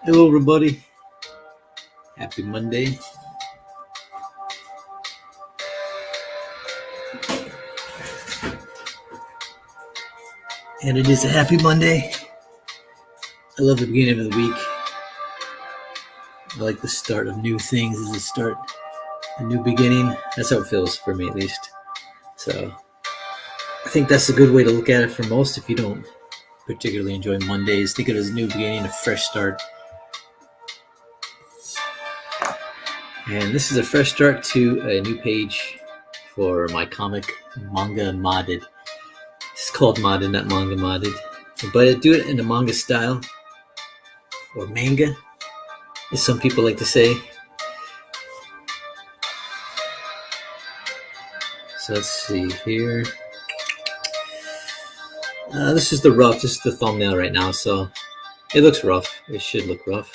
Hello, everybody. Happy Monday. And it is a happy Monday. I love the beginning of the week. I like the start of new things as a start, a new beginning. That's how it feels for me, at least. So I think that's a good way to look at it for most. If you don't particularly enjoy Mondays, think of it as a new beginning, a fresh start. And this is a fresh start to a new page for my comic, Manga Modded. It's called Modded, not Manga Modded. But I do it in a manga style, or manga, as some people like to say. So let's see here. This is the rough. This is the thumbnail right now, so it looks rough. It should look rough.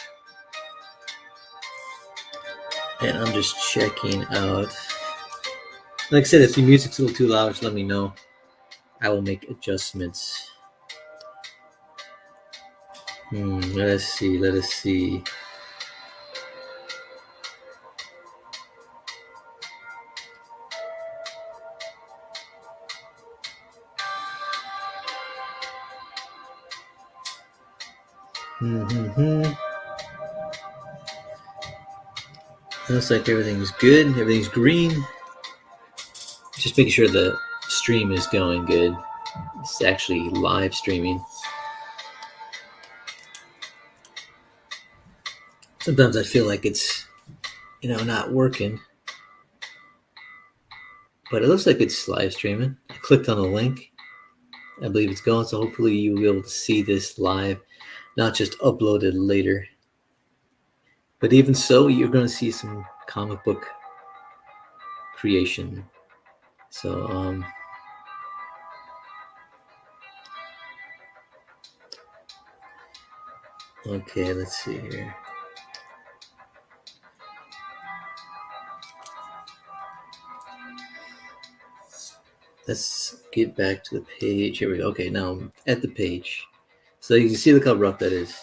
And I'm just checking out. Like I said, if the music's a little too loud, just let me know. I will make adjustments. Let us see. Let us see. Looks like everything's good. Everything's green. Just making sure the stream is going good. It's actually live streaming. Sometimes I feel like it's, not working. But it looks like it's live streaming. I clicked on the link. I believe it's going, so hopefully you will be able to see this live, not just uploaded later. But even so, you're going to see some comic book creation. So, okay, let's see here. Let's get back to the page. Here we go. Okay, now I'm at the page. So you can see, look how rough that is.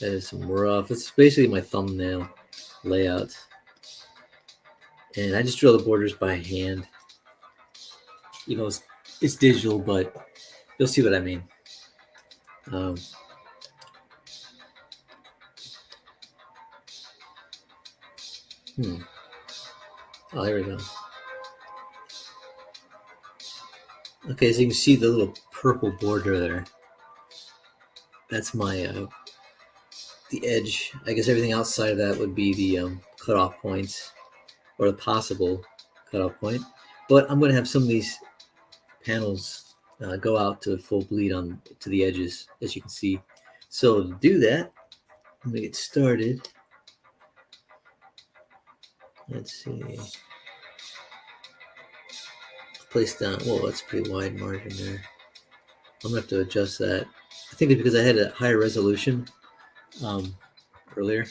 That is some rough. It's basically my thumbnail layout. And I just draw the borders by hand. It's digital, but you'll see what I mean. Oh, here we go. Okay, so you can see the little purple border there. That's my the edge. I guess everything outside of that would be the cutoff points, or the possible cutoff point. But I'm going to have some of these panels go out to full bleed on to the edges, as you can see. So to do that, I'm going to get started. Let's see. Place down. Whoa, that's a pretty wide margin there. I'm gonna have to adjust that. I think it's because I had a higher resolution earlier.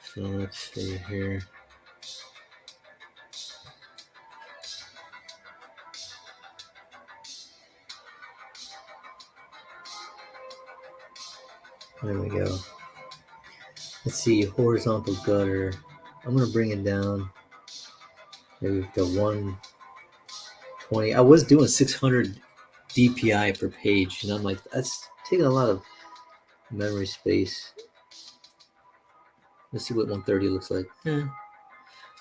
So let's see here. There we go. Let's see, horizontal gutter. I'm gonna bring it down. Maybe to 120. I was doing 600 DPI per page, and I'm like, that's taking a lot of memory space. Let's see what 130 looks like. Still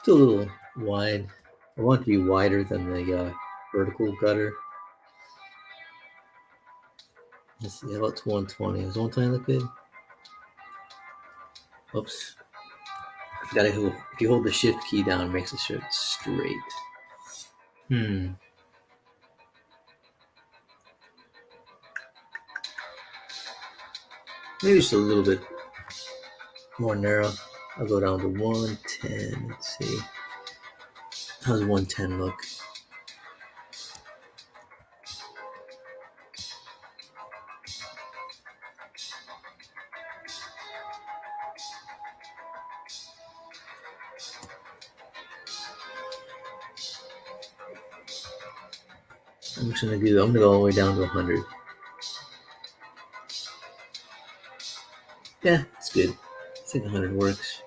a little wide. I want it to be wider than the vertical gutter. Let's see, how about 120? Does 120 look good? Oops. I forgot if you hold the shift key down, it makes it straight. Maybe just a little bit more narrow. I'll go down to 110. Let's see. How does 110 look? I'm gonna go all the way down to 100. Yeah, it's good. I think 100 works.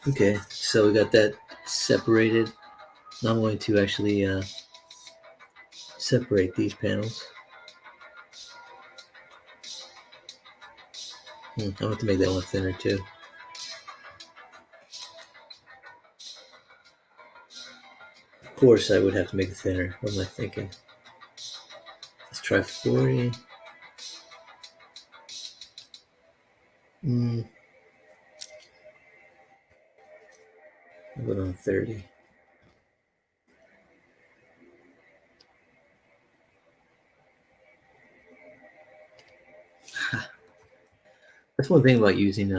Okay, so we got that separated. Now I'm going to actually separate these panels. I want to make that one thinner too. Of course, I would have to make it thinner. What am I thinking? Let's try 40. I'll go on 30. That's one thing about using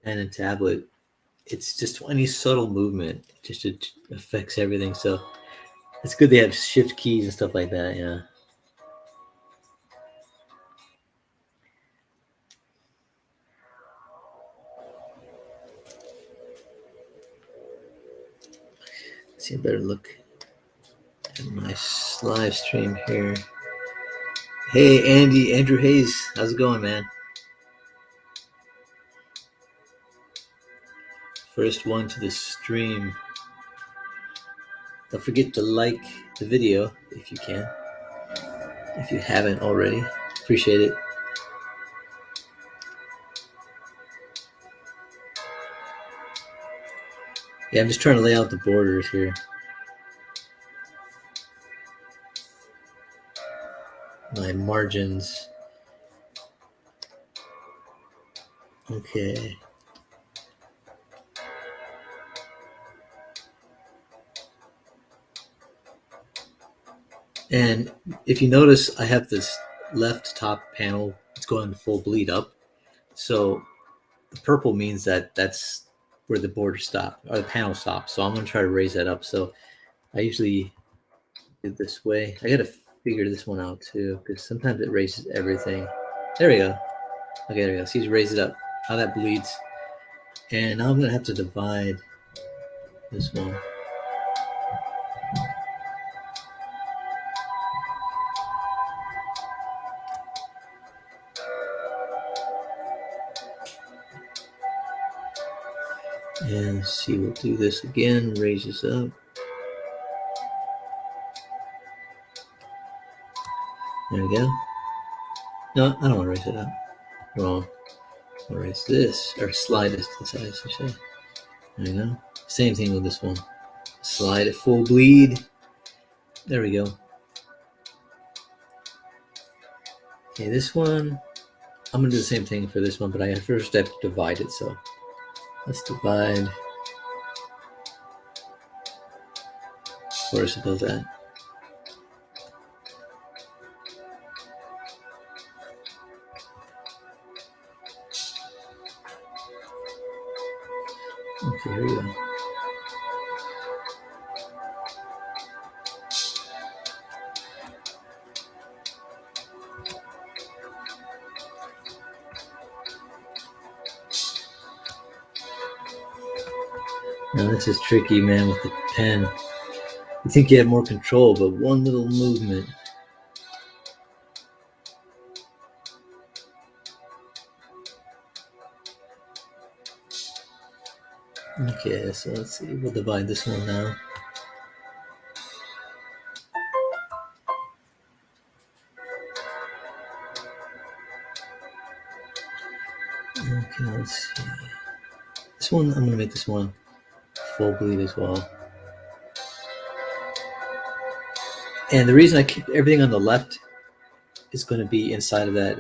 pen and tablet. It's just any subtle movement just affects everything. So it's good they have shift keys and stuff like that. Yeah. Let's see a better look at my live stream here. Hey, Andrew Hayes, how's it going, man? First one to the stream. Don't forget to like the video if you can, if you haven't already. Appreciate it. Yeah, I'm just trying to lay out the borders here. My margins. Okay. And if you notice, I have this left top panel. It's going full bleed up. So the purple means that that's where the border stops, or the panel stops. So I'm going to try to raise that up. So I usually do it this way. I got to figure this one out too, because sometimes it raises everything. There we go. Okay, there we go. See, raise it up. How that bleeds. And now I'm going to have to divide this one. And see, we'll do this again. Raises up. There we go. No, I don't want to raise it up. Wrong. I'll raise this, or slide this to the side, I should say. There we go. Same thing with this one. Slide it full bleed. There we go. Okay, this one, I'm going to do the same thing for this one, but I first have to divide it. So let's divide. Of course, it does that. Okay, here we go. Now this is tricky, man, with the pen. You think you have more control, but one little movement. Okay, so let's see. We'll divide this one now. Okay, let's see. This one, I'm going to make this one full bleed as well. And the reason I keep everything on the left is going to be inside of that,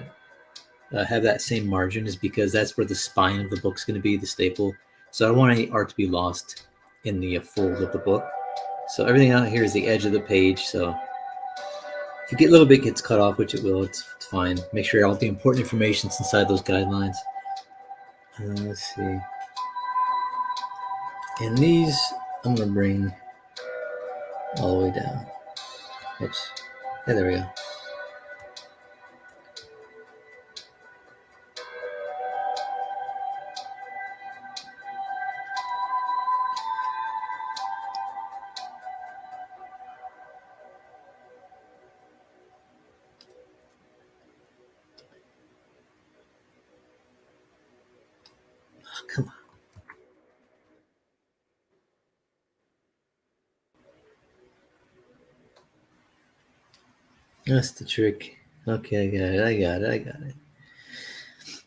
have that same margin, is because that's where the spine of the book's going to be, the staple. So I don't want any art to be lost in the fold of the book. So everything out here is the edge of the page. So if you get a little bit gets cut off, which it will, it's fine. Make sure all the important information is inside those guidelines. Let's see. And these, I'm going to bring all the way down. Oops. Yeah, there we go. come on. That's the trick. Okay, I got it. Let's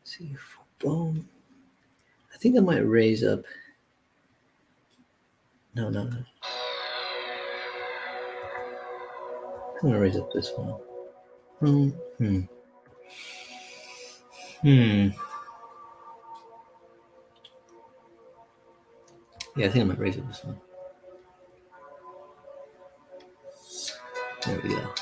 see, boom. I think I might raise up. No. I'm gonna raise up this one. Hmm. Yeah, I think I might raise up this one. There we go.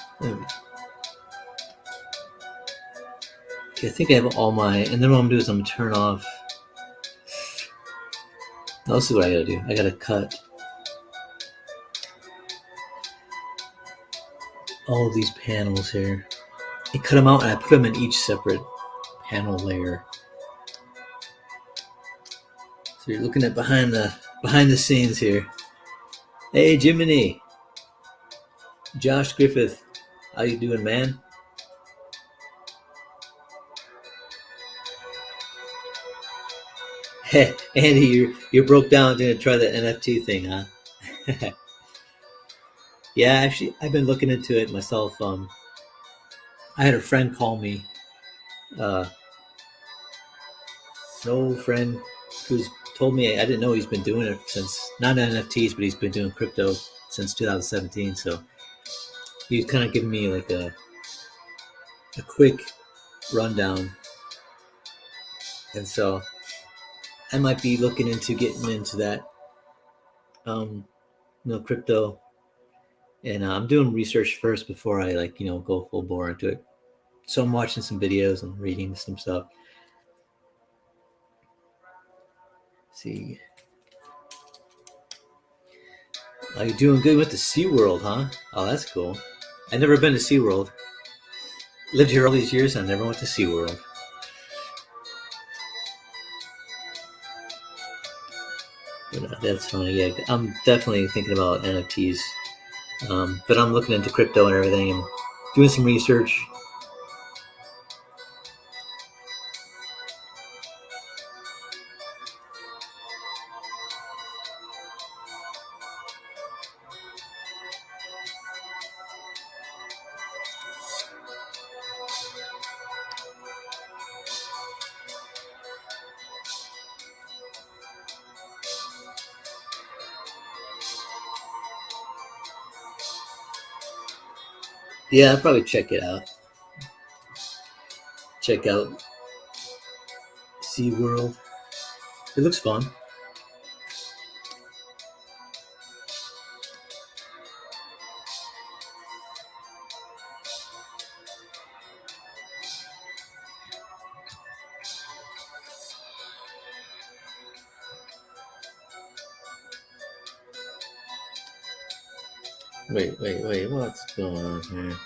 Okay, I think I have all my. And then what I'm gonna do is I'm gonna turn off. Let's see what I gotta do. I gotta cut all of these panels here. I cut them out and I put them in each separate panel layer. So you're looking at behind the scenes here. Hey Jiminy, Josh Griffith, how you doing, man? Hey Andy, you broke down to try the NFT thing, huh? Yeah, actually, I've been looking into it myself. I had a friend call me, an old friend who's told me I didn't know he's been doing it since not NFTs, but he's been doing crypto since 2017. So he's kind of giving me like a quick rundown, and so I might be looking into getting into that, crypto. And I'm doing research first before I go full bore into it. So I'm watching some videos and reading some stuff. Let's see. Oh, you're doing good with the SeaWorld, huh? Oh, that's cool. I've never been to SeaWorld. Lived here all these years and I never went to SeaWorld. But that's funny. Yeah, I'm definitely thinking about NFTs. But I'm looking into crypto and everything and doing some research. Yeah, I'll probably check it out. Check out SeaWorld. It looks fun. Wait, what's going on here?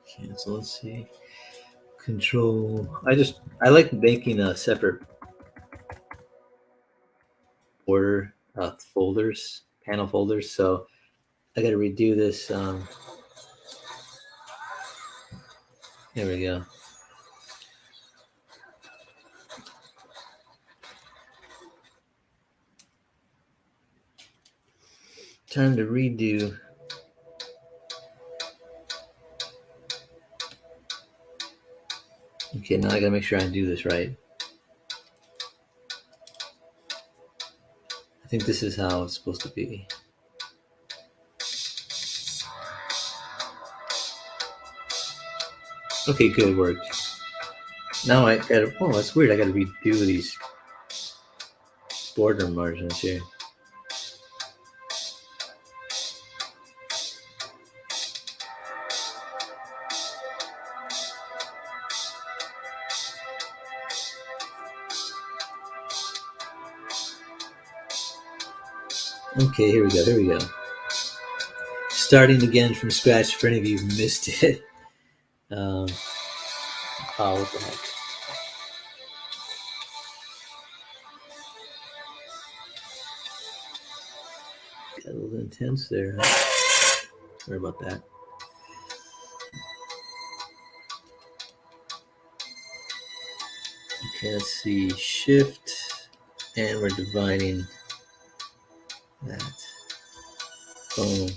Cancel, let's see. Control. I like making a separate border folders, panel folders. So I got to redo this. There we go. Time to redo. Okay, now I gotta make sure I do this right. I think this is how it's supposed to be. Okay, good work. Now I gotta. Oh, that's weird. I gotta redo these border margins here. Okay, here we go. Starting again from scratch for any of you who missed it. Oh, what the heck? Got a little intense there. Sorry about that. Okay, let's see. Shift, and we're dividing that. Boom.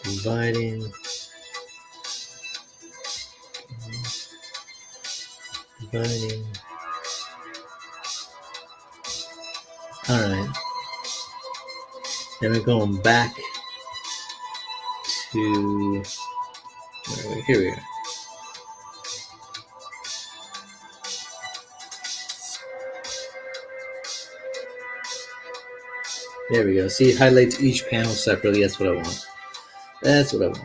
Dividing. Dividing. All right. Then we're going back to, here we are. There we go. See, it highlights each panel separately. That's what I want. That's what I want.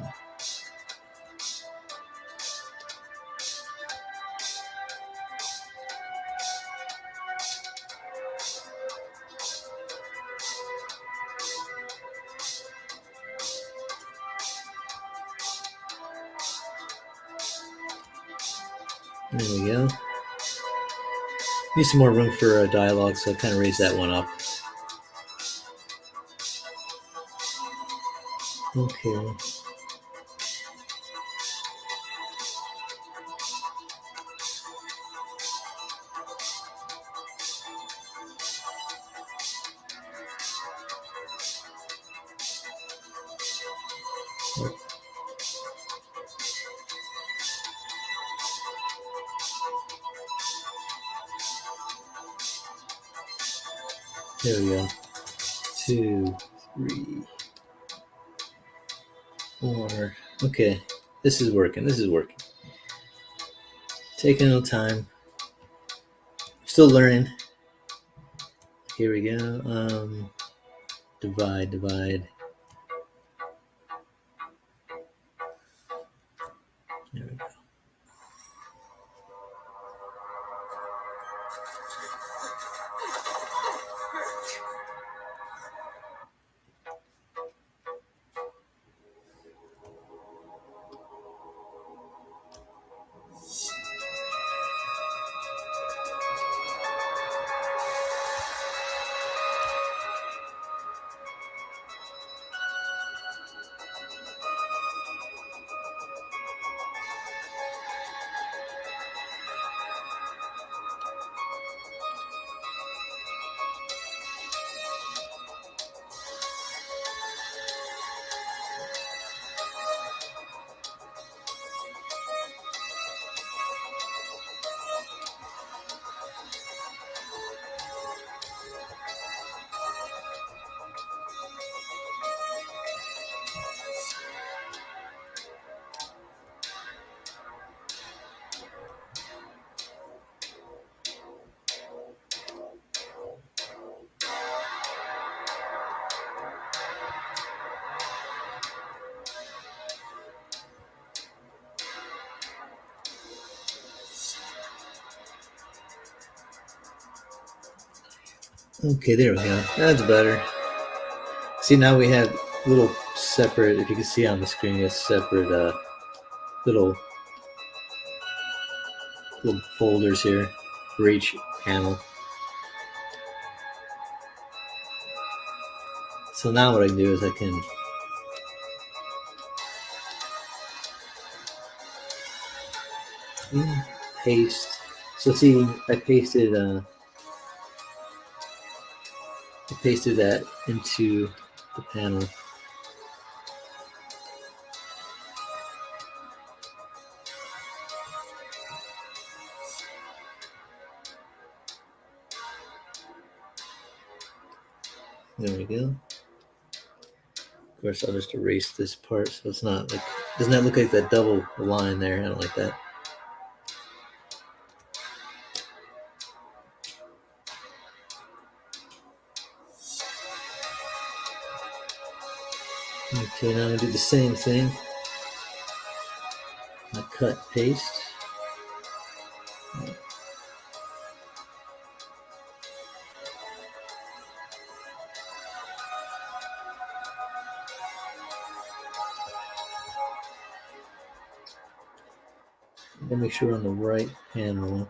There we go. Need some more room for dialogue, so I kind of raise that one up. Okay. There we go. 2, 3, 4. Okay. This is working. This is working. Taking a little time. Still learning. Here we go. Divide. There we go. Okay, there we go. That's better. See, now we have little separate, if you can see on the screen, it's separate little folders here for each panel. So now what I can do is I can paste. So see, I pasted that into the panel. There we go. Of course, I'll just erase this part so it's not like, doesn't that look like that double line there? I don't like that. Okay, now I'm gonna do the same thing. I cut, paste. Let me make sure we're on the right panel.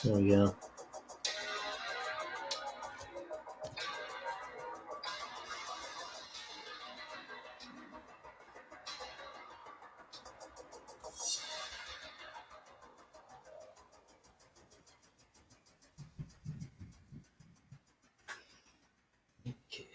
There we go. Okay.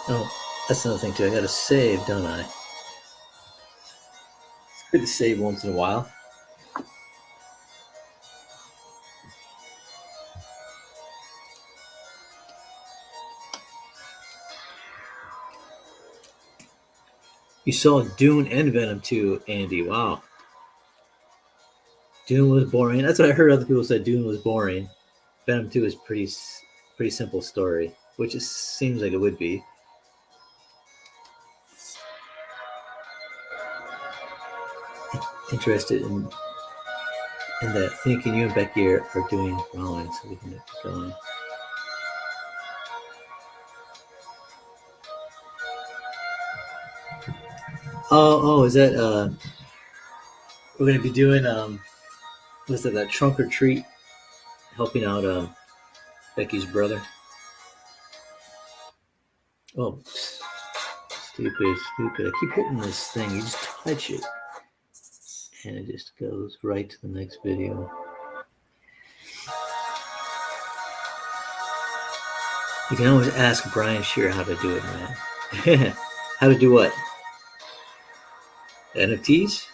Oh, that's another thing too. I gotta save, don't I? It's good to save once in a while. You saw Dune and Venom 2, Andy. Wow. Dune was boring. That's what I heard other people said. Dune was boring. Venom 2 is pretty simple story, which it seems like it would be. Interested in that. Thinking you and Becky are doing drawing, so we can get going. Oh, is that we're gonna be doing what's that trunk or treat, helping out Becky's brother. Oh, stupid. I keep hitting this thing. You just touch it, and it just goes right to the next video. You can always ask Brian Shearer how to do it, man. How to do what? NFTs?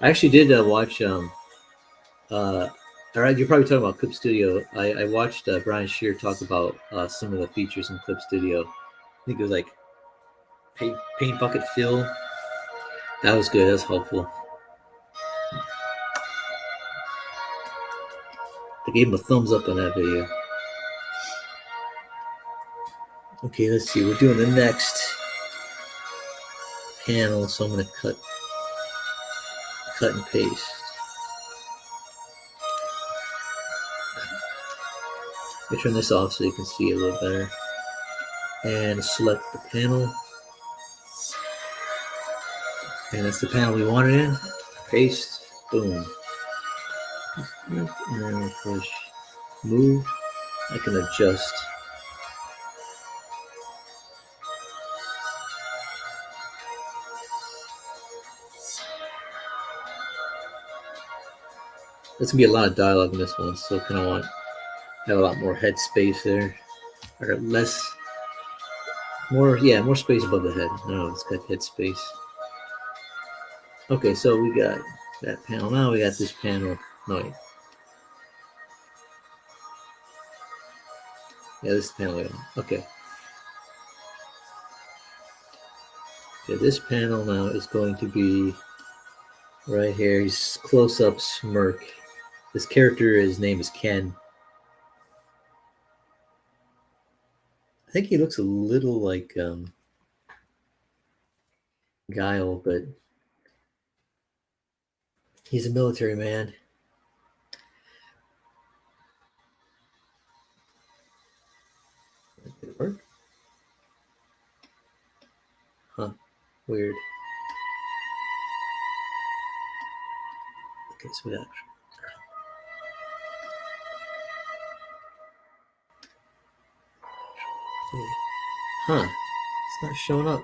I actually did watch. All right, you're probably talking about Clip Studio. I watched Brian Shearer talk about some of the features in Clip Studio. I think it was like paint bucket fill. That was good. That was helpful. I gave him a thumbs up on that video. Okay, let's see. We're doing the next panel, so I'm going to cut and paste. Let me turn this off so you can see it a little better. And select the panel. And that's the panel we wanted in. Paste. Boom. And then we'll push move. I can adjust. There's gonna be a lot of dialogue in this one, so kind of have a lot more head space there, or more space above the head. No, it's got head space. Okay, so we got that panel. Now we got this panel. No, wait. Yeah, this panel. Okay. Yeah, this panel now is going to be right here. He's close up smirk. This character, his name is Ken. I think he looks a little like Guile, but he's a military man. Did it work? Huh. Weird. Okay, so we got. Huh. It's not showing up.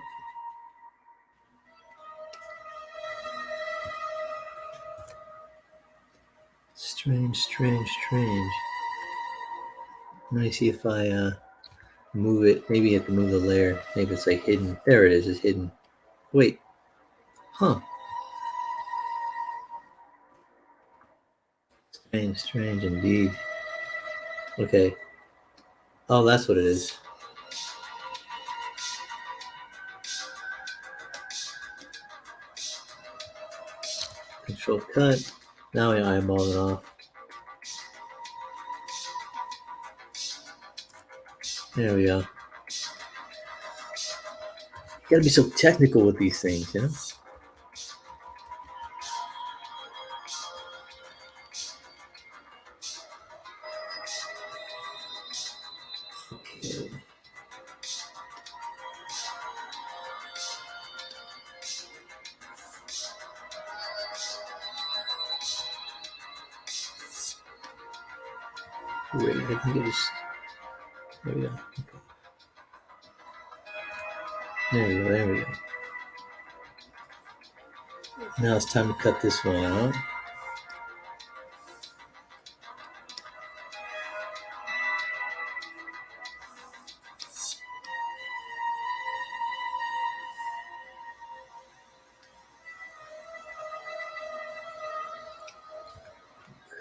Strange. Let me see if I move it. Maybe you have to move the layer. Maybe it's like hidden. There it is. It's hidden. Wait. Huh. Strange indeed. Okay. Oh, that's what it is. Control cut. Now I eyeball it off. There we go. You gotta be so technical with these things, you know? Okay. Wait, I think it was. There we go. Okay. There we go. There we go. Now it's time to cut this one out.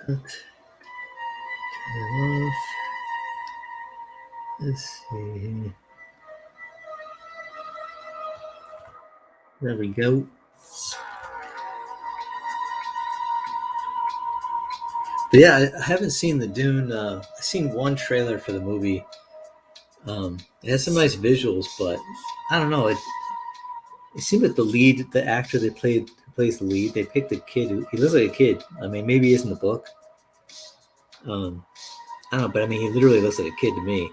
Cut. Turn it off. Let's see. There we go. But yeah, I haven't seen the Dune. I've seen one trailer for the movie. It has some nice visuals, but I don't know. It seemed like the actor who plays the lead, they picked a kid he looks like a kid. I mean, maybe he is in the book. I don't know, but I mean, he literally looks like a kid to me.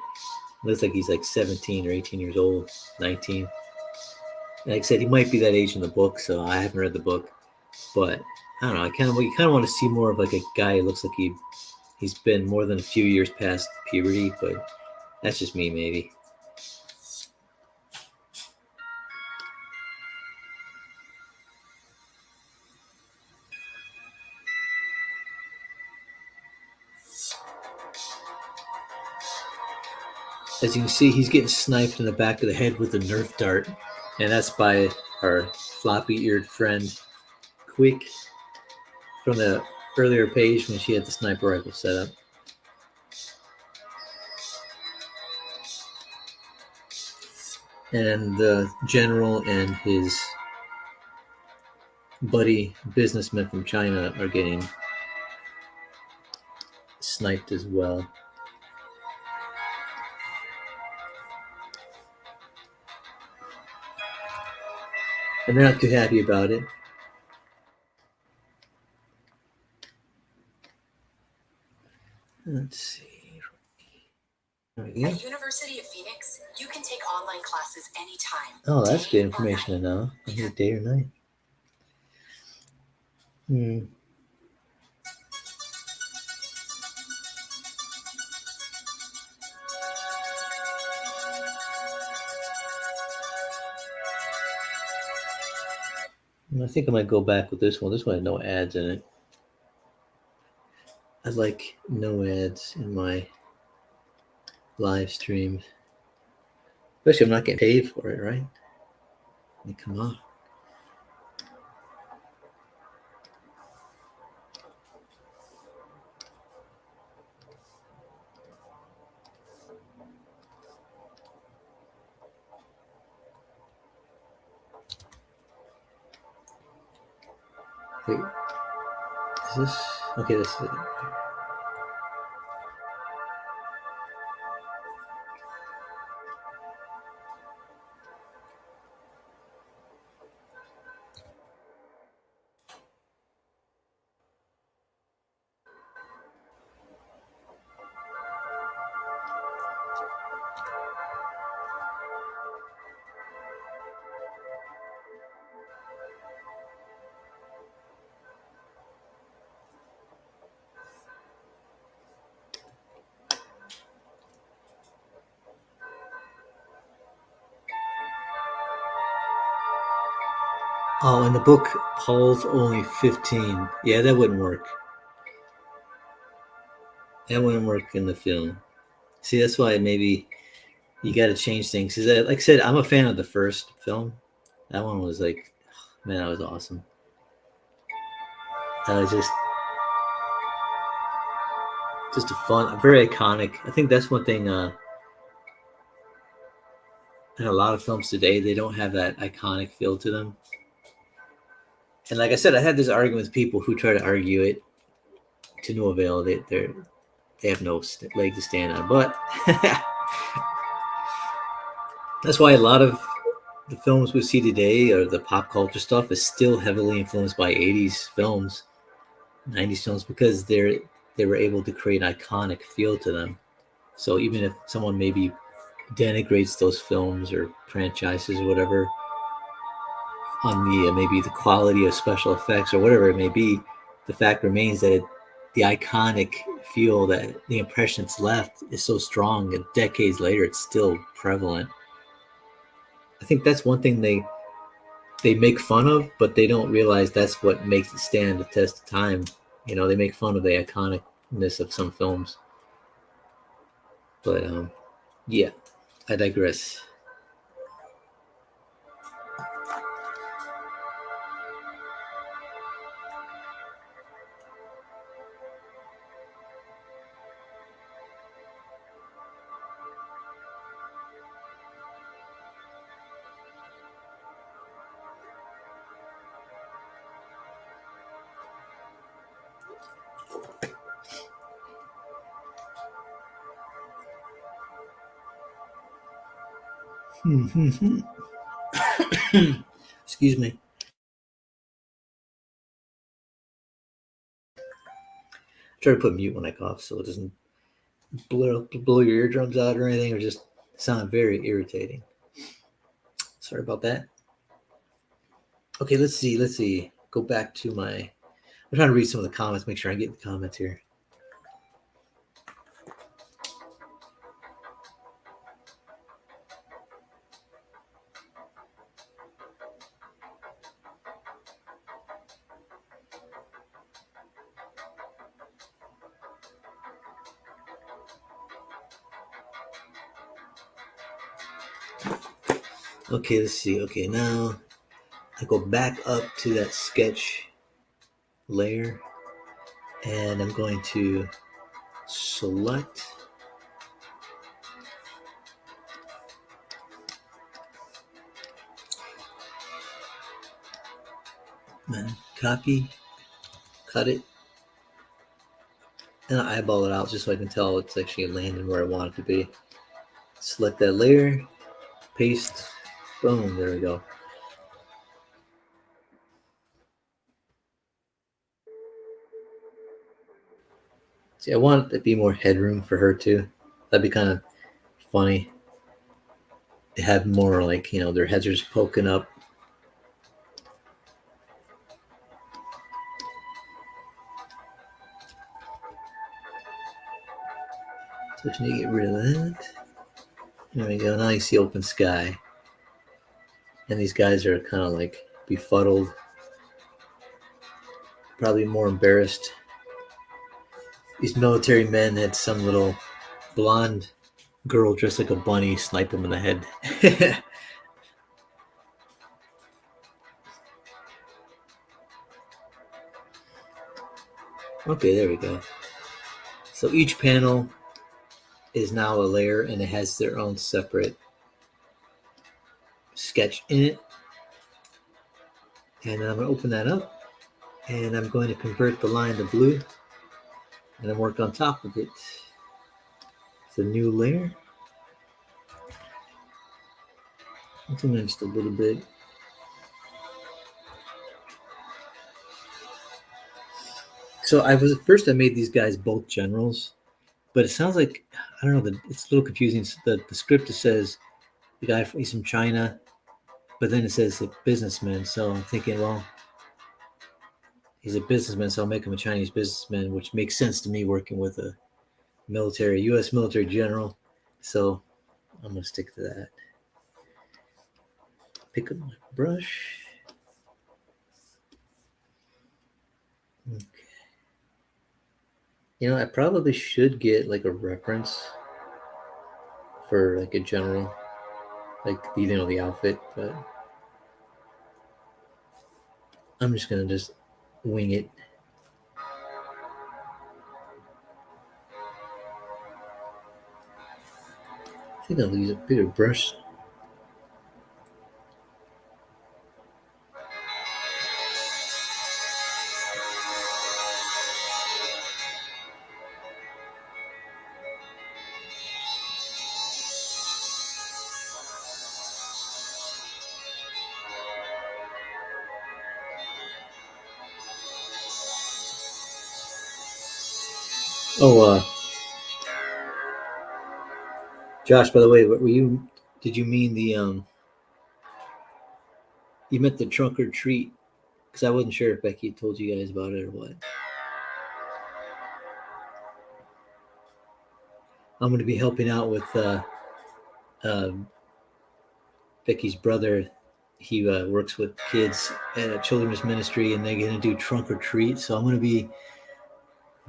Looks like he's like 17 or 18 years old, 19. Like I said, he might be that age in the book, so I haven't read the book. But I don't know. You kind of want to see more of like a guy who looks like he's been more than a few years past puberty. But that's just me, maybe. As you can see, he's getting sniped in the back of the head with a Nerf dart, and that's by our floppy-eared friend Quick from the earlier page when she had the sniper rifle set up. And the general and his buddy businessman from China are getting sniped as well. And they're not too happy about it. Let's see. At University of Phoenix, you can take online classes anytime. Oh, that's good information to know. Either day or night. I think I might go back with this one. This one had no ads in it. I like no ads in my live streams. Especially if I'm not getting paid for it, right? I mean, come on. Wait. Is this? Okay, this is it. Oh, in the book, Paul's only 15. Yeah, that wouldn't work. That wouldn't work in the film. See, that's why maybe you got to change things. Because, like I said, I'm a fan of the first film. That one was like, man, that was awesome. That was just a fun, very iconic. I think that's one thing. In a lot of films today, they don't have that iconic feel to them. And like I said, I had this argument with people who try to argue it to no avail. They have no leg to stand on. But That's why a lot of the films we see today, or the pop culture stuff, is still heavily influenced by 80s films, 90s films, because they were able to create an iconic feel to them. So even if someone maybe denigrates those films or franchises or whatever on the maybe the quality of special effects or whatever it may be, the fact remains that the iconic feel, that the impression it's left is so strong that decades later it's still prevalent. I think that's one thing they make fun of, but they don't realize that's what makes it stand the test of time. You know, they make fun of the iconicness of some films, but yeah, I digress. Excuse me. Try to put mute when I cough so it doesn't blow your eardrums out or anything, or just sound very irritating. Sorry about that. Okay, let's see. Let's see. Go back to my. I'm trying to read some of the comments. Make sure I get the comments here. Okay, let's see. Okay, now I go back up to that sketch layer, and I'm going to select and copy, cut it, and I eyeball it out just so I can tell it's actually landing where I want it to be. Select that layer, paste, boom, there we go. See, I want it to be more headroom for her too. That'd be kind of funny. They have more like, their heads are just poking up. So just need to get rid of that. There we go. Now you see open sky. And these guys are kind of like befuddled, probably more embarrassed. These military men had some little blonde girl dressed like a bunny snipe them in the head. Okay, there we go. So each panel is now a layer and it has their own separate sketch in it. And I'm going to open that up and I'm going to convert the line to blue and then work on top of it. It's a new layer. Zoom in just a little bit. So I made these guys both generals, but it sounds like, I don't know, it's a little confusing. The script says the guy, he's from China, but then it says a businessman. So I'm thinking, well, he's a businessman, so I'll make him a Chinese businessman, which makes sense to me working with a U.S. military general. So I'm going to stick to that. Pick up my brush. Okay. I probably should get like a reference for like a general, like the outfit, but I'm just gonna just wing it. I think I'll use a bigger brush. Oh, Josh, by the way, what were you? Did you mean the You meant the trunk or treat? Because I wasn't sure if Becky told you guys about it or what. I'm going to be helping out with um, Becky's brother. He works with kids at a children's ministry, and they're going to do trunk or treat. So I'm going to be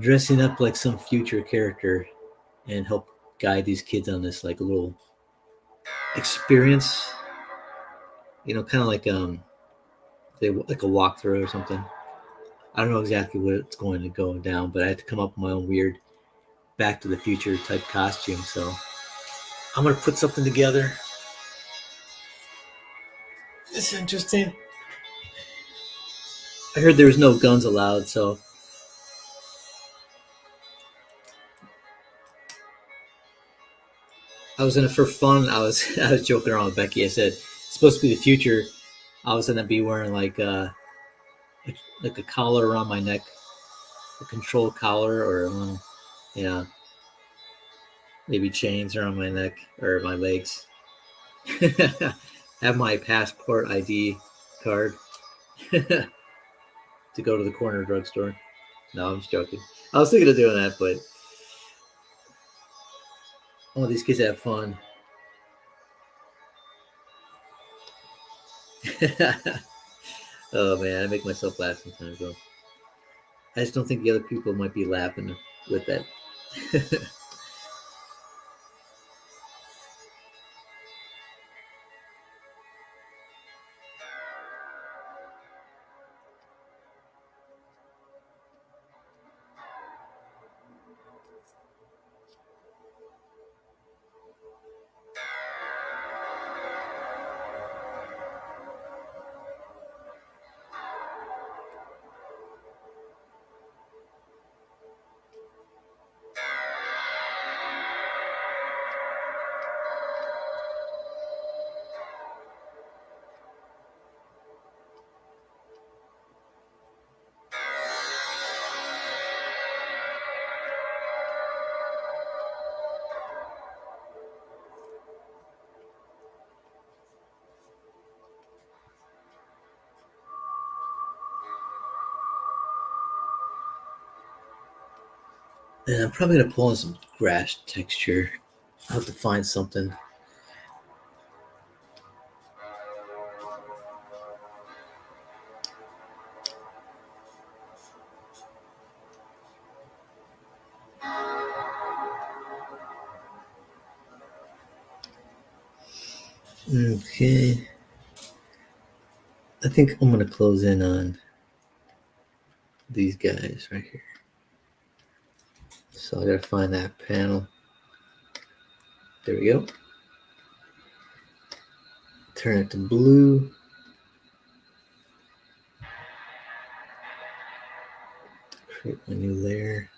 dressing up like some future character and help guide these kids on this like a little experience. You know, kind of like like a walkthrough or something. I don't know exactly what it's going to go down, but I had to come up with my own weird Back to the Future type costume. So I'm gonna put something together. It's interesting. I heard there was no guns allowed, so I was in it for fun. I was joking around with Becky. I said it's supposed to be the future. I was gonna be wearing like a collar around my neck, a control collar, or yeah, maybe chains around my neck or my legs. Have my passport ID card to go to the corner drugstore. No, I'm just joking. I was thinking of doing that, but I want these kids to have fun. Oh man, I make myself laugh sometimes though. I just don't think the other people might be laughing with that. And I'm probably gonna pull in some grass texture. I'll have to find something. Okay. I think I'm gonna close in on these guys right here. So I gotta find that panel. There we go. Turn it to blue. Create a new layer.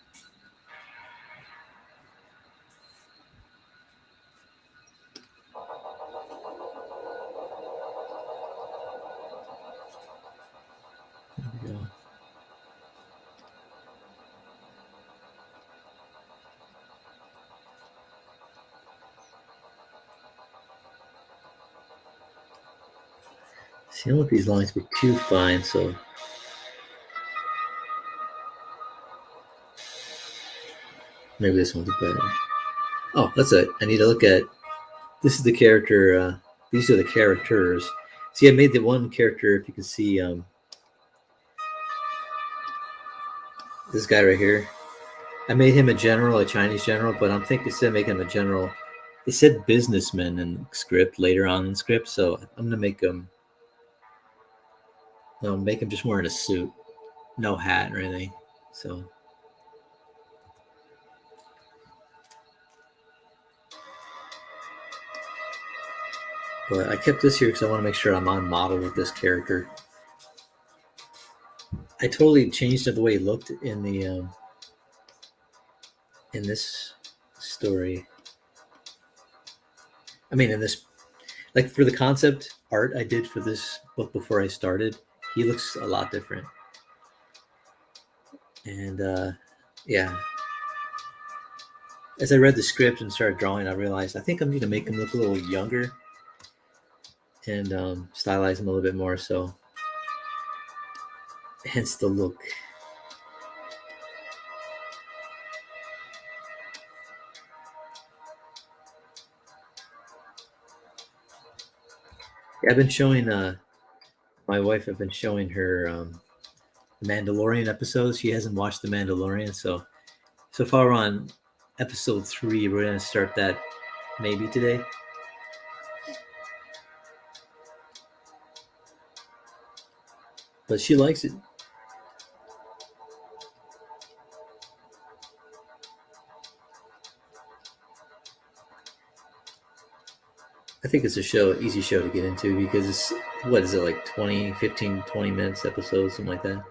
There we go. See, I don't want these lines to be too fine, so maybe this one's better. Oh, that's it. I need to look at. This is the character. These are the characters. See, I made the one character. If you can see, this guy right here. I made him a general, a Chinese general, but I'm thinking instead of making him a general, they said businessman in the script later on in the script, so I'm gonna make him. Make him just wearing a suit, no hat or anything. So. But I kept this here because I want to make sure I'm on model with this character. I totally changed the way he looked in the in this story. I mean, in this, like for the concept art I did for this book before I started, he looks a lot different. And yeah, as I read the script and started drawing, I realized I think I'm going to make him look a little younger and stylize him a little bit more. So, hence the look. Yeah, I've been showing my wife. I've been showing her Mandalorian episodes. She hasn't watched the Mandalorian, so far we're on episode 3. We're gonna start that maybe today. But she likes it. I think it's a easy show to get into because it's, what is it, like 20, 15, 20 minutes episodes, something like that.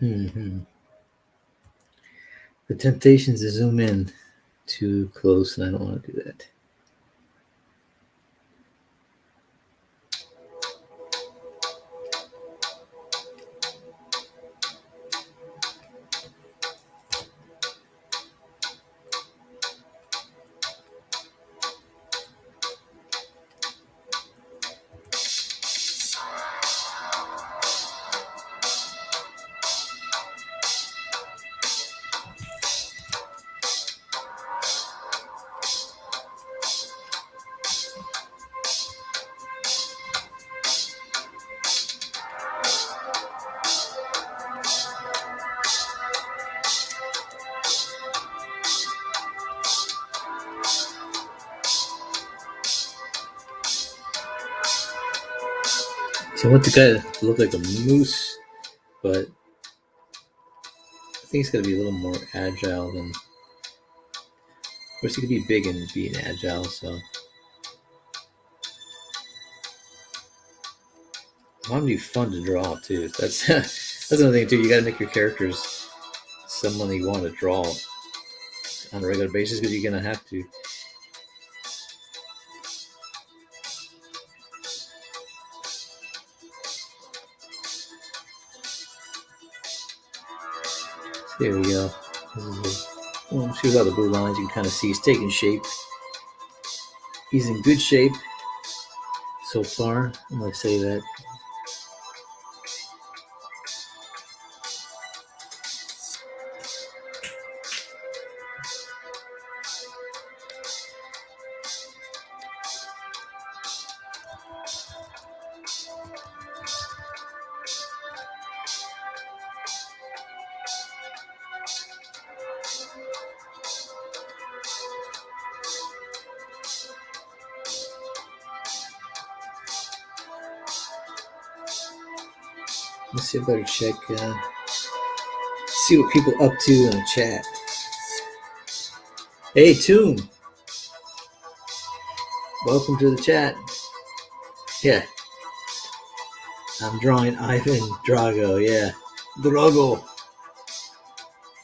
Mm-hmm. The temptation is to zoom in too close, and I don't want to do that. So I want the guy to look like a moose, but I think he's got to be a little more agile than. Of course, he could be big and being agile, so. I want to be fun to draw, too. That's that's another thing, too. You got to make your characters someone you want to draw on a regular basis because you're going to have to. There we go. See how the blue lines you can kind of see he's taking shape. He's in good shape so far. I'm going to say that. Let's see if I better check. See what people up to in the chat. Hey, Toon. Welcome to the chat. Yeah. I'm drawing Ivan Drago. Yeah. Drago.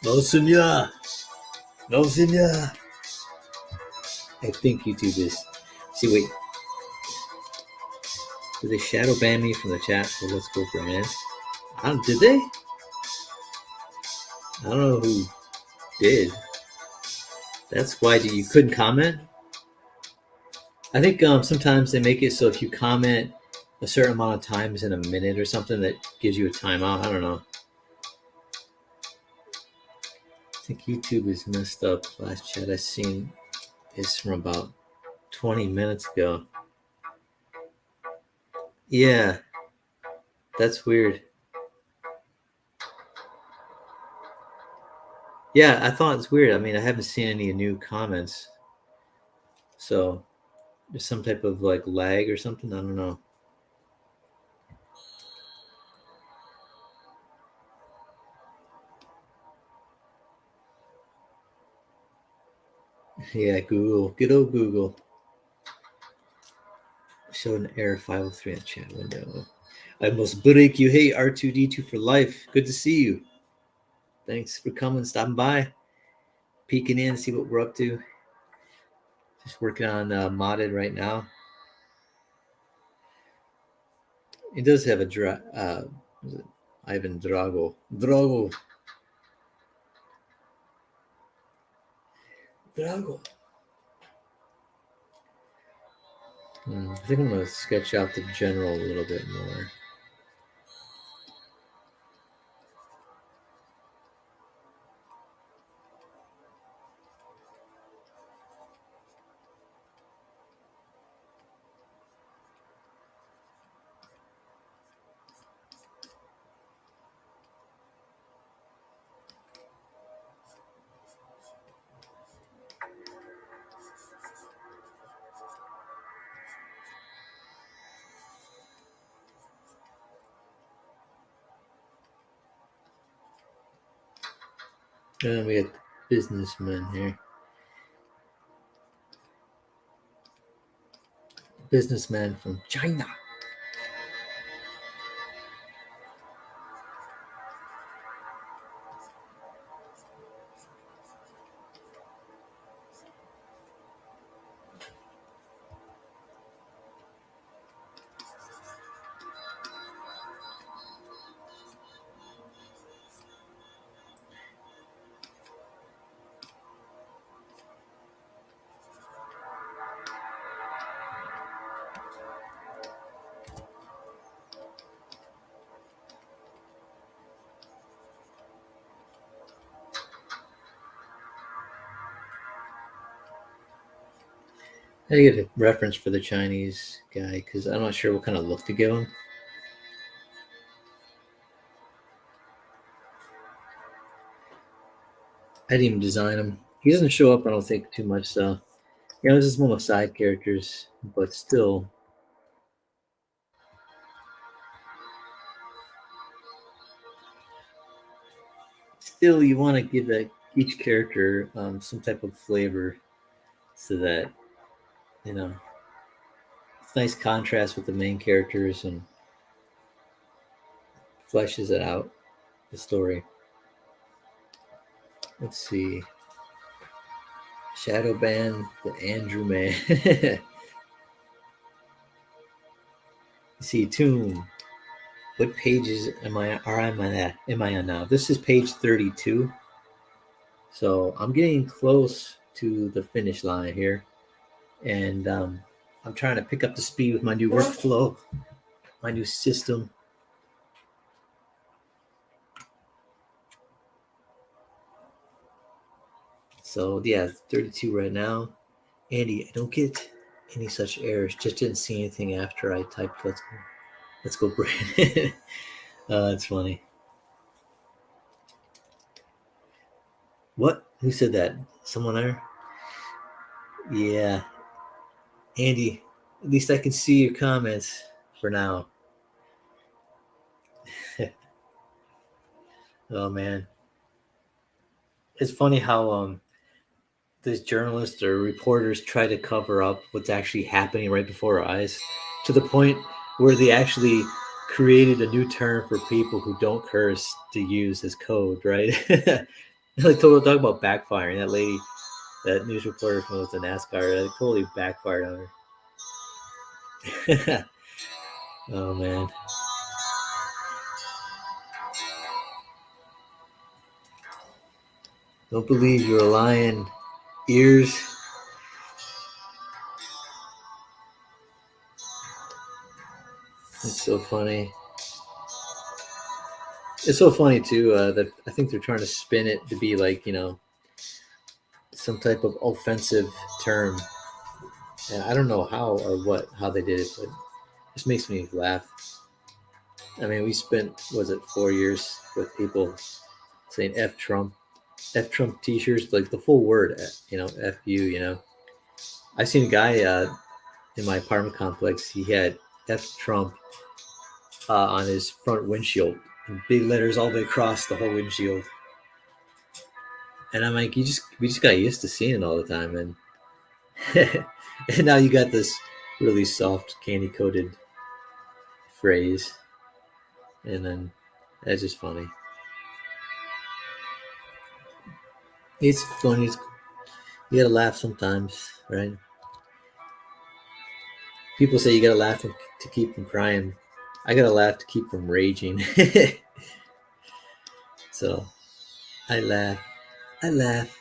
No, senor. No, senor. I think YouTube is. See, wait. Did they shadow ban me from the chat for Let's Go for a Man? Did they? I don't know who did. That's why you couldn't comment? I think sometimes they make it so if you comment a certain amount of times in a minute or something, that gives you a timeout. I don't know. I think YouTube is messed up. Last chat I seen is from about 20 minutes ago. Yeah. That's weird. Yeah, I thought it's weird. I mean, I haven't seen any new comments. So there's some type of like lag or something. I don't know. Yeah, Google. Good old Google. Showed an error 503 in the chat window. I must break you. Hey, R2D2 for life. Good to see you. Thanks for coming, stopping by, peeking in, see what we're up to. Just working on modded right now. It does have a Ivan Drago. Drago. I think I'm going to sketch out the general a little bit more. And we got businessmen here. Businessman from China. I get a reference for the Chinese guy because I'm not sure what kind of look to give him. I didn't even design him. He doesn't show up, I don't think, too much. So, this is one of side characters, but still, you want to give each character some type of flavor, so that it's nice contrast with the main characters and fleshes it out the story. Let's see. Shadow Band, the Andrew Man. You see, Tomb. What pages am I on now? This is page 32. So I'm getting close to the finish line here, and I'm trying to pick up the speed with my new workflow, my new system. So yeah, 32 right now. Andy, I don't get any such errors. Just didn't see anything after I typed let's go Brandon. That's funny. What? Who said that? Someone there? Yeah. Andy, at least I can see your comments for now. Oh man. It's funny how these journalists or reporters try to cover up what's actually happening right before our eyes, to the point where they actually created a new term for people who don't curse to use as code, right? Like talk about backfiring. That lady, that news reporter from the NASCAR, that totally backfired on her. Oh man. Don't believe you're a lion. Ears. It's so funny. It's so funny too that I think they're trying to spin it to be like some type of offensive term, and I don't know how or how they did it, but it just makes me laugh. I mean, we spent, was it 4 years with people saying F Trump T-shirts, like the full word, F you. I seen a guy in my apartment complex. He had F Trump on his front windshield in big letters all the way across the whole windshield. And I'm like, we just got used to seeing it all the time, and and now you got this really soft candy coated phrase, and then that's just funny. It's funny. You gotta laugh sometimes, right? People say you gotta laugh to keep from crying. I gotta laugh to keep from raging. So I laugh. I laugh.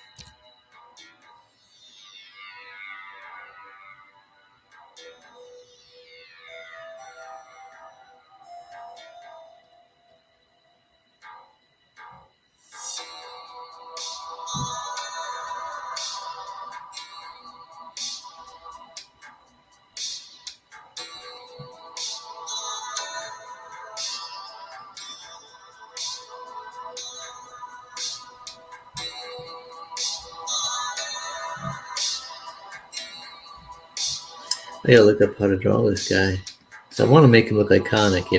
I gotta look up how to draw this guy. So I want to make him look iconic,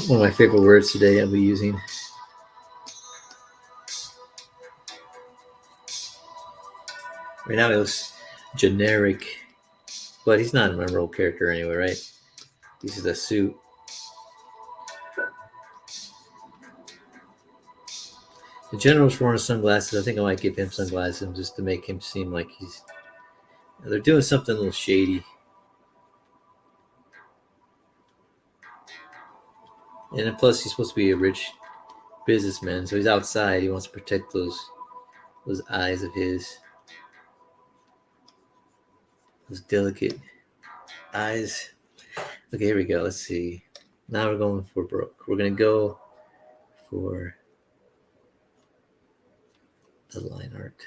One of my favorite words today I'll be using. Right now it looks generic, but he's not a memorable character anyway, right? This is a suit. The general's wearing sunglasses. I think I might give him sunglasses just to make him seem like they're doing something a little shady. And then plus he's supposed to be a rich businessman, so he's outside. He wants to protect those eyes of his, those delicate eyes. Okay, here we go. Let's see. Now we're going for broke. We're gonna go for the line art.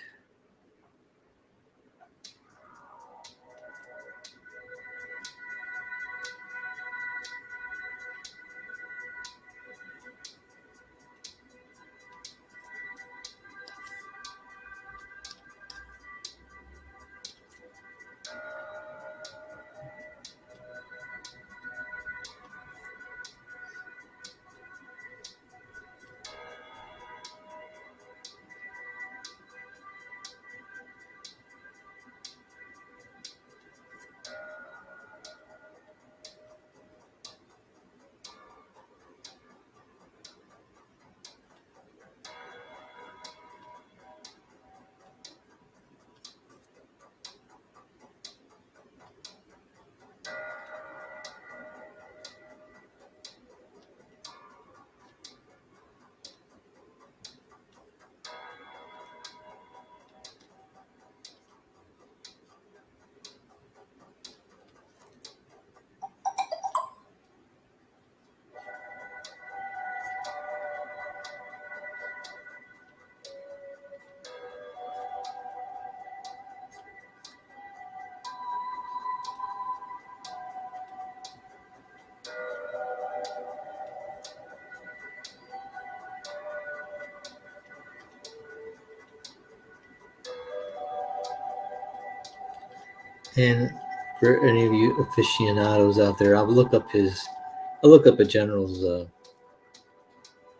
And for any of you aficionados out there, I'll look up a general's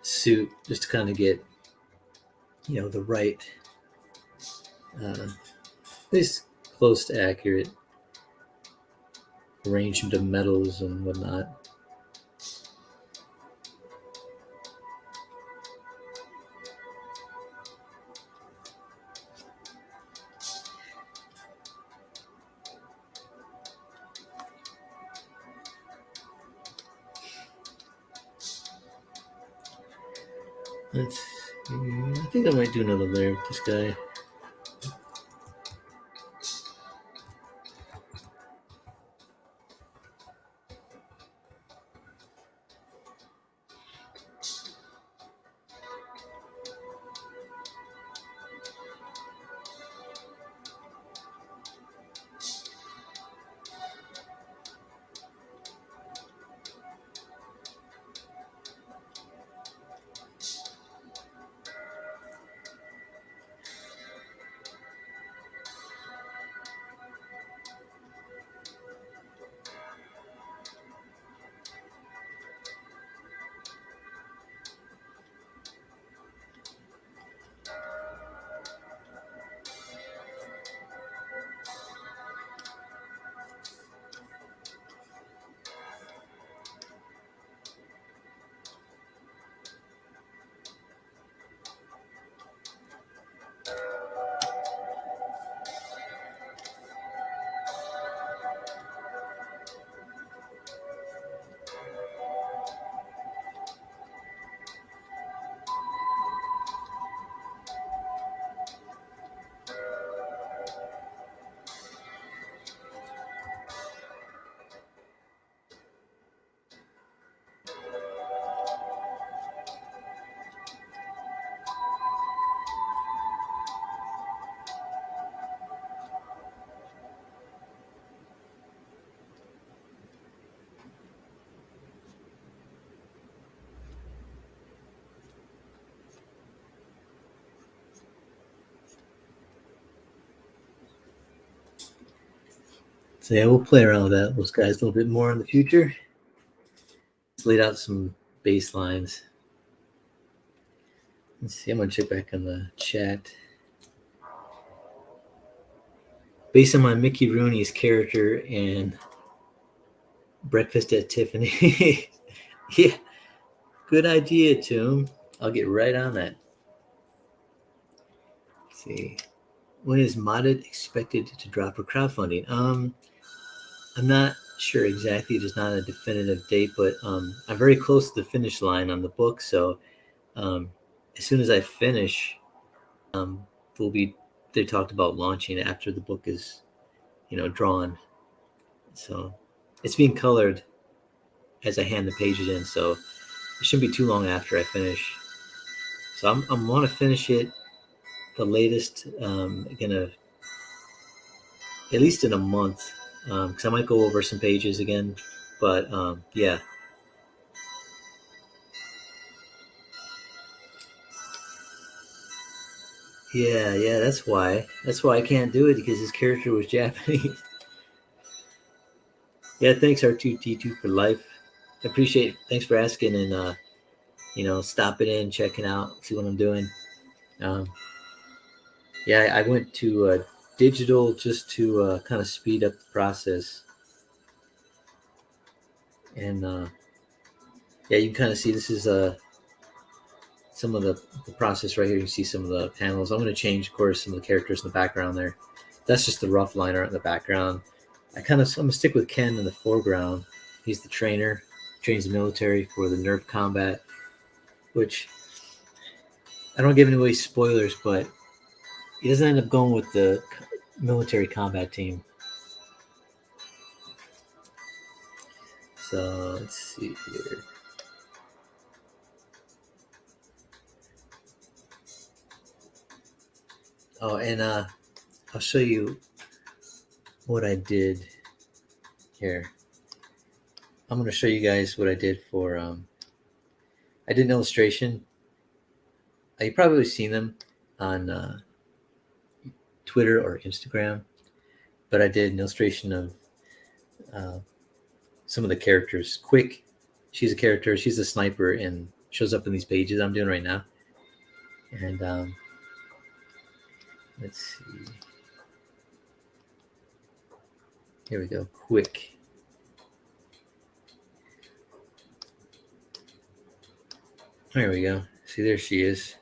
suit just to kind of get the right, at least close to accurate arrangement of metals and whatnot. Let's see. I think I might do another layer with this guy. So yeah, we'll play around with those guys a little bit more in the future. Let's laid out some baselines. Let's see, I'm gonna check back on the chat. Based on my Mickey Rooney's character in Breakfast at Tiffany. Yeah, good idea, Toom. I'll get right on that. Let's see. When is Modded expected to drop for crowdfunding? I'm not sure exactly. There's not a definitive date, but I'm very close to the finish line on the book. So as soon as I finish, we'll be. They talked about launching after the book is, drawn. So it's being colored as I hand the pages in. So it shouldn't be too long after I finish. So I'm want to finish it the latest. Gonna at least in a month, because I might go over some pages again. But yeah. Yeah, that's why. That's why I can't do it, because his character was Japanese. Yeah, thanks R2D2 for life. I appreciate it. Thanks for asking and stopping in, checking out, see what I'm doing. Um, yeah, I went to digital just to kind of speed up the process. And yeah, you can kind of see this is some of the process right here. You can see some of the panels. I'm going to change, of course, some of the characters in the background there. That's just the rough line art in the background. I'm going to stick with Ken in the foreground. He's the trainer, trains the military for the NERF combat, which I don't give any away spoilers, but he doesn't end up going with the military combat team. So let's see here. Oh, and I'll show you what I did here. I'm going to show you guys what I did for. I did an illustration. You've probably seen them on Twitter or Instagram. but I did an illustration of some of the characters. Quick, she's a character. She's a sniper and shows up in these pages I'm doing right now. And let's see. Here we go. Quick. There we go. See, there she is.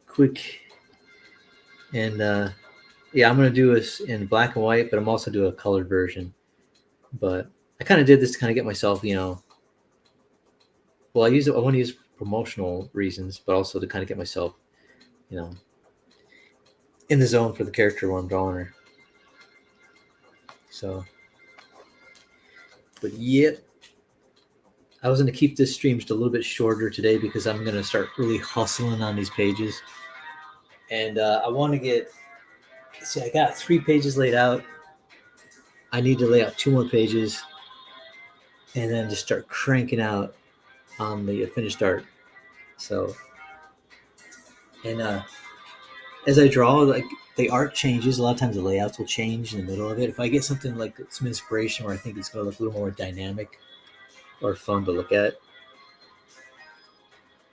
Quick. And yeah, I'm going to do this in black and white, but I'm also doing a colored version. But I kind of did this to kind of get myself, you know, well, I want to use promotional reasons, but also to kind of get myself, you know, in the zone for the character when I'm drawing her. So, but yep, I was going to keep this stream just a little bit shorter today because I'm going to start really hustling on these pages. And I want to get, see, I got 3 pages laid out. I need to lay out 2 more pages and then just start cranking out on the finished art. So, and as I draw, like the art changes. A lot of times the layouts will change in the middle of it. If I get something like some inspiration where I think it's going to look a little more dynamic or fun to look at.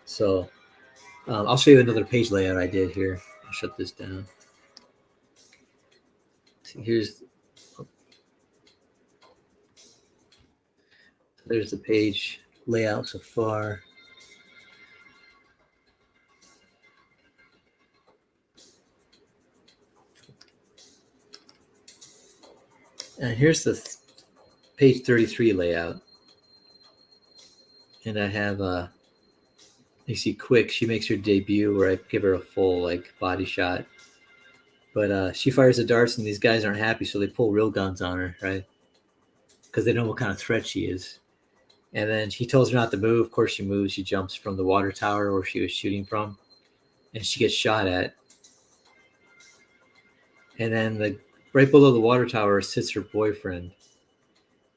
So I'll show you another page layout I did here. I'll shut this down. See, there's the page layout so far. And here's the page 33 layout. And I have you see Quick, she makes her debut where I give her a full like body shot. But she fires the darts and these guys aren't happy, so they pull real guns on her, right? Because they know what kind of threat she is. And then he tells her not to move. Of course she moves. She jumps from the water tower where she was shooting from. And she gets shot at. And then right below the water tower sits her boyfriend.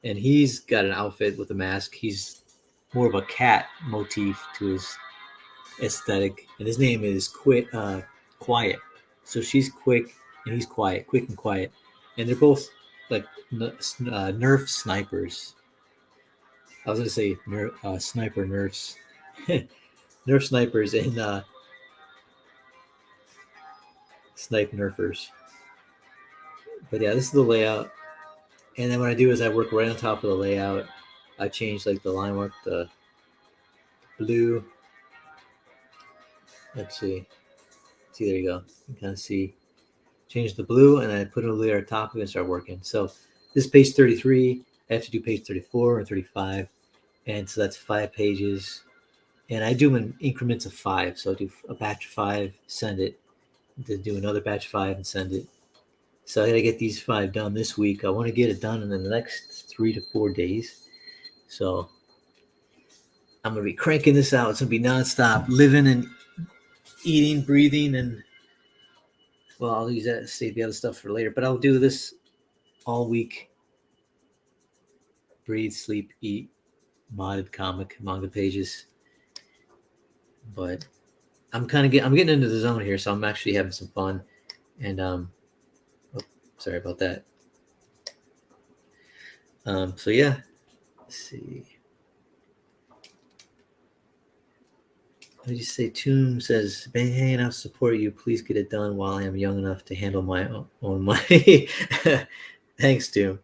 And he's got an outfit with a mask. He's more of a cat motif to his aesthetic. And his name is Quiet. So she's quick and he's quiet. Quick and quiet. And they're both like NERF snipers. I was going to say sniper nerfs. Nerf snipers and snipe nerfers. But yeah, this is the layout. And then what I do is I work right on top of the layout. I change like the line work, the blue. Let's see. See, there you go. You can kind of see. Change the blue and I put a layer on top of it and start working. So this is page 33. I have to do page 34 and 35. And so that's 5 pages. And I do them in increments of 5. So I do a batch of 5, send it. Then do another batch of 5 and send it. So I got to get these 5 done this week. I want to get it done in the next 3 to 4 days. So I'm going to be cranking this out. It's going to be nonstop, living and eating, breathing, and well, I'll use that to save the other stuff for later. But I'll do this all week. Breathe, sleep, eat, modded comic, manga pages. But I'm getting into the zone here, so I'm actually having some fun. And sorry about that. So yeah, let's see. What did you say? Toom says, "Hey, I'll support you. Please get it done while I am young enough to handle my own money." Thanks, Toom.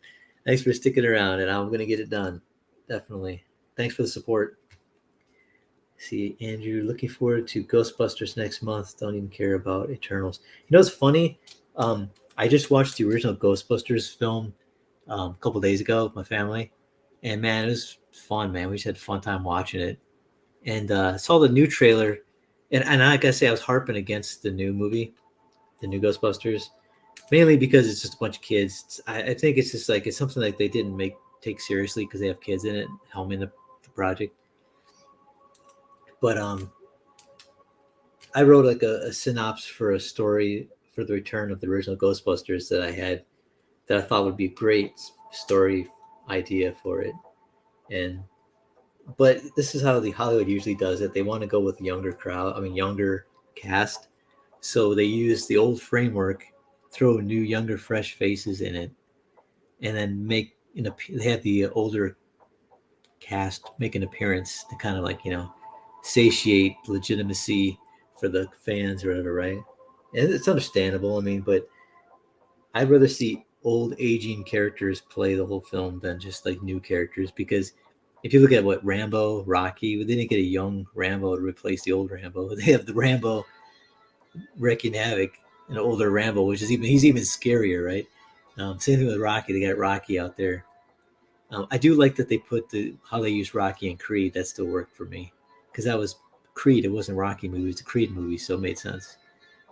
Thanks for sticking around, and I'm gonna get it done. Definitely. Thanks for the support. See, Andrew, looking forward to Ghostbusters next month. Don't even care about Eternals. You know, it's funny. I just watched the original Ghostbusters film a couple days ago with my family, and man, it was fun. Man, we just had a fun time watching it. And saw the new trailer, and I gotta say I was harping against the new movie, the new Ghostbusters, mainly because it's just a bunch of kids. I think it's just like it's something like they didn't take seriously because they have kids in it helming the project. But I wrote like a synopsis for a story for the return of the original Ghostbusters that I thought would be a great story idea for it. But this is how the Hollywood usually does it. They want to go with younger cast. So they use the old framework throw new, younger, fresh faces in it, and then they have the older cast make an appearance to kind of like satiate legitimacy for the fans or whatever, right? And it's understandable. I mean, but I'd rather see old aging characters play the whole film than just like new characters, because if you look at what Rambo, Rocky, they didn't get a young Rambo to replace the old Rambo. They have the Rambo wreaking havoc, an older Rambo, which is he's even scarier, right? Same thing with Rocky. They got Rocky out there. I do like that they put how they use Rocky and Creed. That still worked for me, because that was Creed. It wasn't a Rocky movie. It was a Creed movie, so it made sense.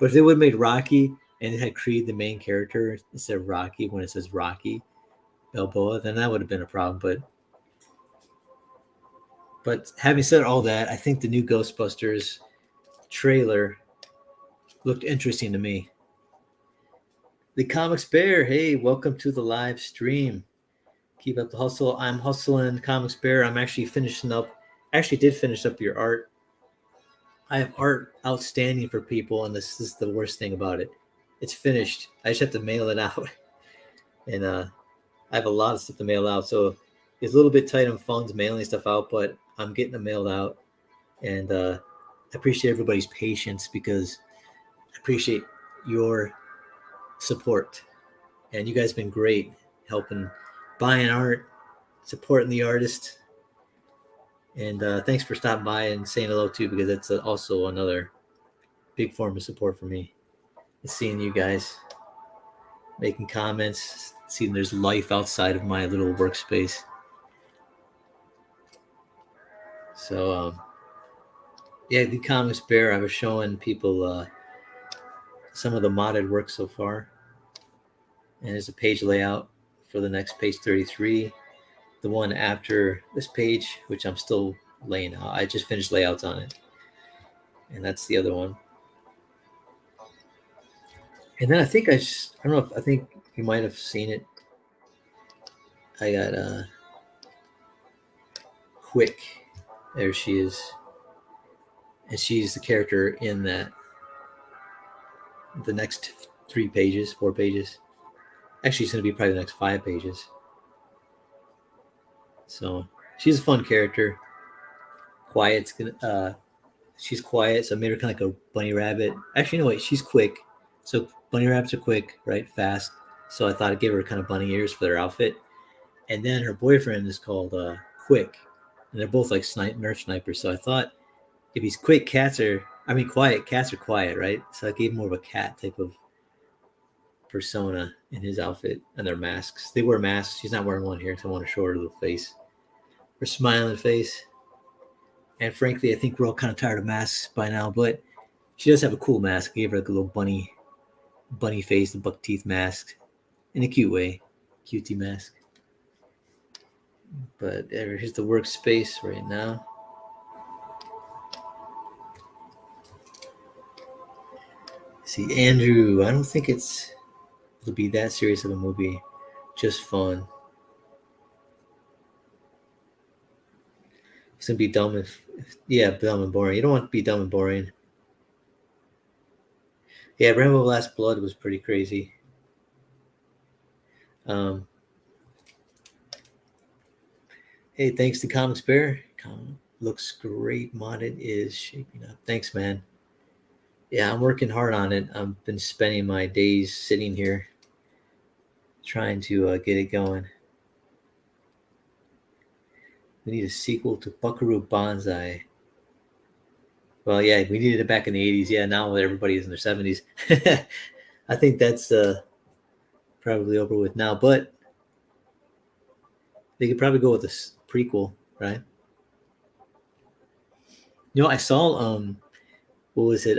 But if they would have made Rocky and it had Creed the main character instead of Rocky when it says Rocky Balboa, then that would have been a problem. But having said all that, I think the new Ghostbusters trailer looked interesting to me. The Comics Bear, hey, welcome to the live stream. Keep up the hustle. I'm hustling, Comics Bear. I'm actually did finish up your art. I have art outstanding for people, and this is the worst thing about it. It's finished. I just have to mail it out. And I have a lot of stuff to mail out, so it's a little bit tight on funds mailing stuff out, but I'm getting it mailed out. And I appreciate everybody's patience, because I appreciate your support. And you guys have been great helping buying art, supporting the artist. And thanks for stopping by and saying hello too, because that's also another big form of support for me. Is seeing you guys making comments, seeing there's life outside of my little workspace. So yeah, the Comics Bear, I was showing people some of the modded work so far. And there's a page layout for the next page 33. The one after this page, which I'm still laying out. I just finished layouts on it. And that's the other one. And then I think I don't know if I think you might have seen it. I got Quick. There she is. And she's the character in the next 4 pages. Actually, it's going to be probably the next 5 pages. So she's a fun character. She's quiet, so I made her kind of like a bunny rabbit. Actually, no, wait, she's quick. So bunny rabbits are quick, right? Fast. So I thought I'd give her kind of bunny ears for their outfit. And then her boyfriend is called Quick. And they're both like NERF snipers. So I thought if he's quiet, cats are quiet, right? So I gave him more of a cat type of persona in his outfit and their masks. They wear masks. She's not wearing one here, so I want to show her little face. Her smiling face. And frankly, I think we're all kind of tired of masks by now, but she does have a cool mask. I gave her like a little bunny face, the buck teeth mask, in a cute way. Cutie mask. But here's the workspace right now. See, Andrew, I don't think it'll be that serious of a movie. Just fun. It's gonna be dumb dumb and boring. You don't want to be dumb and boring. Yeah, Rambo Last Blood was pretty crazy. Hey, thanks to Comics Bear. Looks great. Modded is shaping up. Thanks, man. Yeah, I'm working hard on it. I've been spending my days sitting here trying to get it going. We need a sequel to Buckaroo Banzai. Well, yeah, we needed it back in the 80s. Yeah, now everybody is in their 70s. I think that's probably over with now, but they could probably go with a prequel, right? You know, I saw what was it?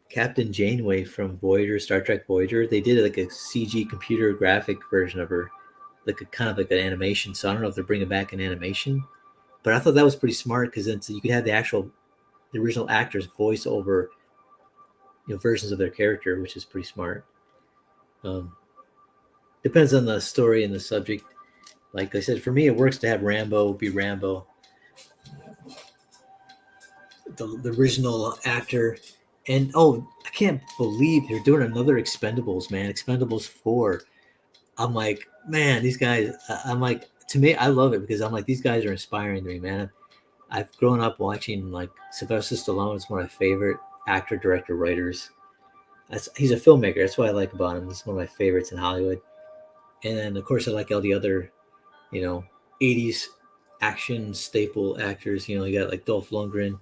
Captain Janeway from Voyager, Star Trek Voyager. They did like a CG computer graphic version of her, like a kind of like an animation. So I don't know if they're bringing back an animation, but I thought that was pretty smart, because then you could have the original actors voice over, versions of their character, which is pretty smart. Depends on the story and the subject. Like I said, for me, it works to have Rambo be Rambo. The original actor And oh, I can't believe they're doing another Expendables, man. Expendables 4. I'm like, man, these guys, I'm like, to me, I love it because I'm like, these guys are inspiring to me, man. I've grown up watching like Sylvester Stallone is one of my favorite actor, director, writers. He's a filmmaker. That's what I like about him. He's one of my favorites in Hollywood. And then, of course, I like all the other, you know, 80s action staple actors. You know, you got like Dolph Lundgren.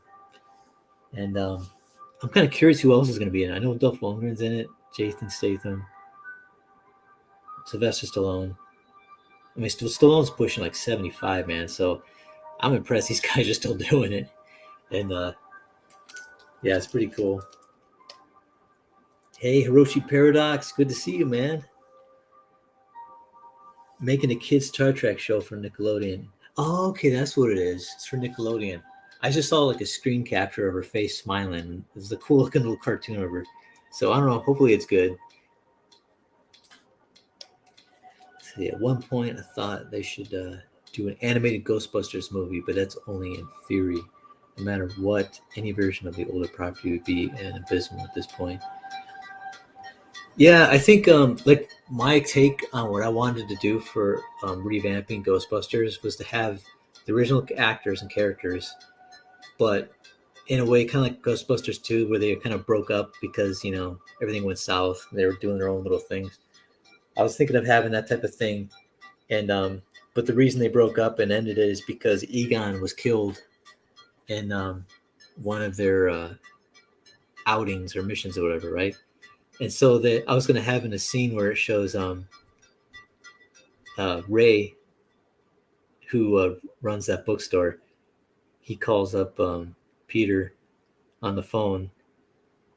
And I'm kind of curious who else is going to be in it. I know Dolph Lundgren's in it, Jason Statham, Sylvester Stallone. I mean, Stallone's pushing like 75, man. So I'm impressed these guys are still doing it. And yeah, it's pretty cool. Hey, Hiroshi Paradox, good to see you, man. Making a kids Star Trek show for Nickelodeon. Oh, okay, that's what it is. It's for Nickelodeon. I just saw like a screen capture of her face smiling. It was a cool looking little cartoon of her. So I don't know. Hopefully it's good. See, at one point I thought they should do an animated Ghostbusters movie, but that's only in theory. No matter what, any version of the older property would be an abysmal at this point. Yeah, I think like my take on what I wanted to do for revamping Ghostbusters was to have the original actors and characters, but in a way, kind of like Ghostbusters 2, where they kind of broke up because, you know, everything went south. They were doing their own little things. I was thinking of having that type of thing. And, but the reason they broke up and ended it is because Egon was killed in one of their outings or missions or whatever, right? And so I was going to have in a scene where it shows Ray, who runs that bookstore. He calls up Peter on the phone,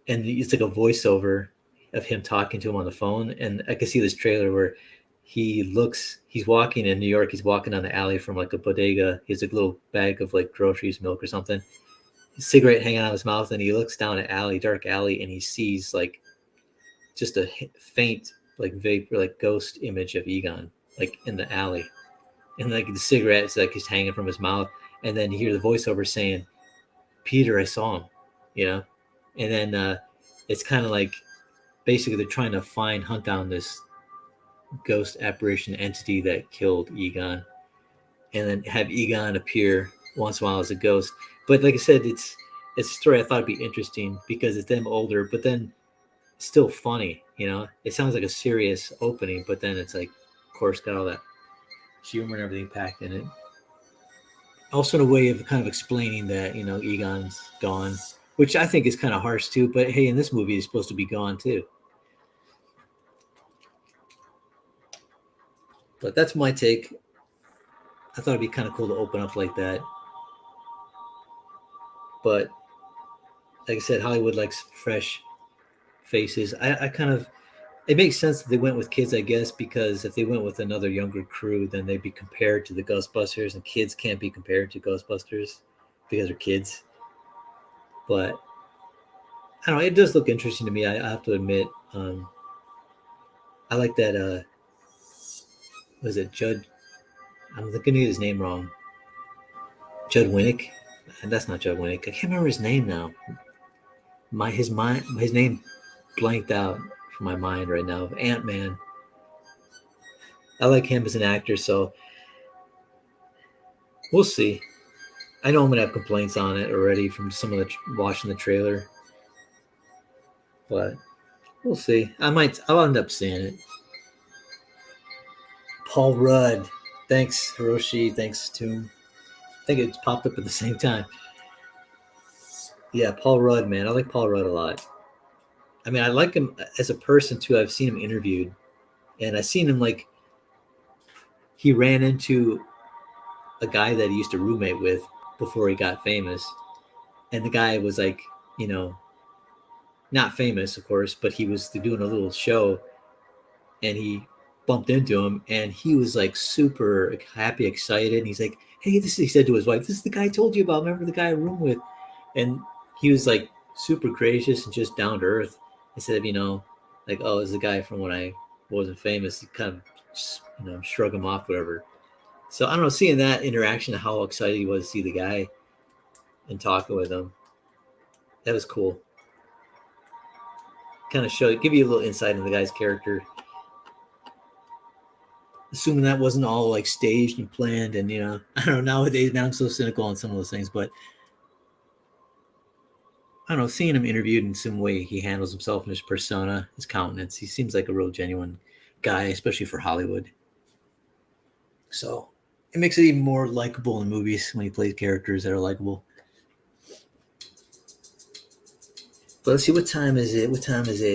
and it's like a voiceover of him talking to him on the phone. And I can see this trailer where he's walking in New York. He's walking down the alley from like a bodega. He has a little bag of like groceries, milk or something. His cigarette hanging out of his mouth, and he looks down an alley, dark alley, and he sees like just a faint, like vapor, like ghost image of Egon, like in the alley. And like the cigarette is like he's hanging from his mouth. And then you hear the voiceover saying, Peter, I saw him, you know? And then it's kind of like basically they're trying to hunt down this ghost apparition entity that killed Egon, and then have Egon appear once in a while as a ghost. But like I said, it's a story I thought would be interesting because it's them older, but then still funny. You know, it sounds like a serious opening, but then it's like, of course, got all that humor and everything packed in it. Also, in a way of kind of explaining that, you know, Egon's gone, which I think is kind of harsh too. But hey, in this movie, he's supposed to be gone too. But that's my take. I thought it'd be kind of cool to open up like that. But like I said, Hollywood likes fresh faces. I kind of, it makes sense that they went with kids, I guess, because if they went with another younger crew, then they'd be compared to the Ghostbusters, and kids can't be compared to Ghostbusters because they're kids. But I don't know. It does look interesting to me. I have to admit. I like that. Was it Judd? I'm going to get his name wrong. Judd Winnick. And that's not Judd Winnick. I can't remember his name now. His name blanked out from my mind right now. Ant-Man. I like him as an actor, so we'll see. I know I'm gonna have complaints on it already from some of the watching the trailer, but we'll see. I'll end up seeing it. Paul Rudd. Thanks, Hiroshi. Thanks, Toon. I think it popped up at the same time. Yeah, Paul Rudd, man. I like Paul Rudd a lot. I mean, I like him as a person too. I've seen him interviewed, and I've seen him like he ran into a guy that he used to roommate with before he got famous, and the guy was like, you know, not famous, of course, but he was doing a little show, and he bumped into him, and he was like super happy, excited. And he's like, "Hey, he said to his wife, this is the guy I told you about. Remember the guy I room with?" And he was like super gracious and just down to earth. Instead of, you know, like, "Oh, it's the guy from when I wasn't famous." He kind of just, you know, shrug him off, whatever. So I don't know, seeing that interaction, how excited he was to see the guy and talking with him, that was cool. kind of give you a little insight into the guy's character. Assuming that wasn't all like staged and planned, and I don't know, nowadays, man, I'm so cynical on some of those things, but I don't know, seeing him interviewed in some way he handles himself and his persona, his countenance, he seems like a real genuine guy, especially for Hollywood. So it makes it even more likable in movies when he plays characters that are likable. But let's see, what time is it?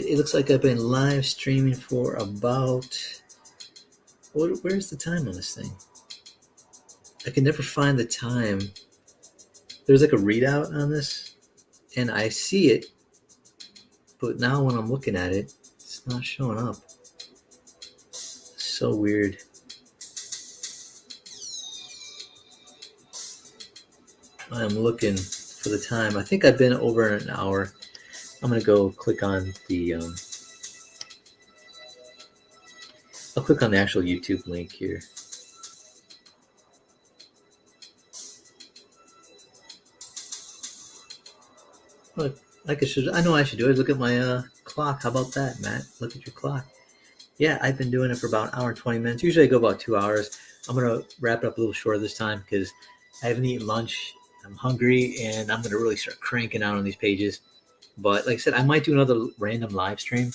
It looks like I've been live streaming for about... Where's the time on this thing? I can never find the time. There's like a readout on this, and I see it, but now when I'm looking at it, it's not showing up. So weird. I'm looking for the time. I think I've been over an hour. I'm going to go click on the... I'll click on the actual YouTube link here. Look, I know I should do it. Look at my clock. How about that, Matt? Look at your clock. Yeah, I've been doing it for about an hour and 20 minutes. Usually I go about 2 hours. I'm going to wrap it up a little short this time because I haven't eaten lunch. I'm hungry, and I'm going to really start cranking out on these pages. But like I said, I might do another random live stream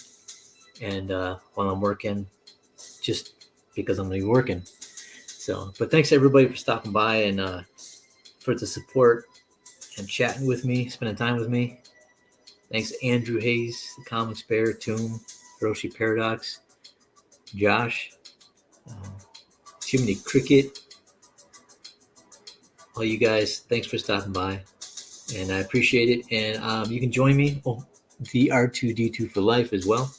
and while I'm working, just because I'm going to be working. So, but thanks everybody for stopping by and for the support and chatting with me, spending time with me. Thanks Andrew Hayes, the Comics Bear, Tomb, Hiroshi Paradox, Josh, Jiminy Cricket, all you guys. Thanks for stopping by, and I appreciate it. And you can join me, the R2D2 for life as well.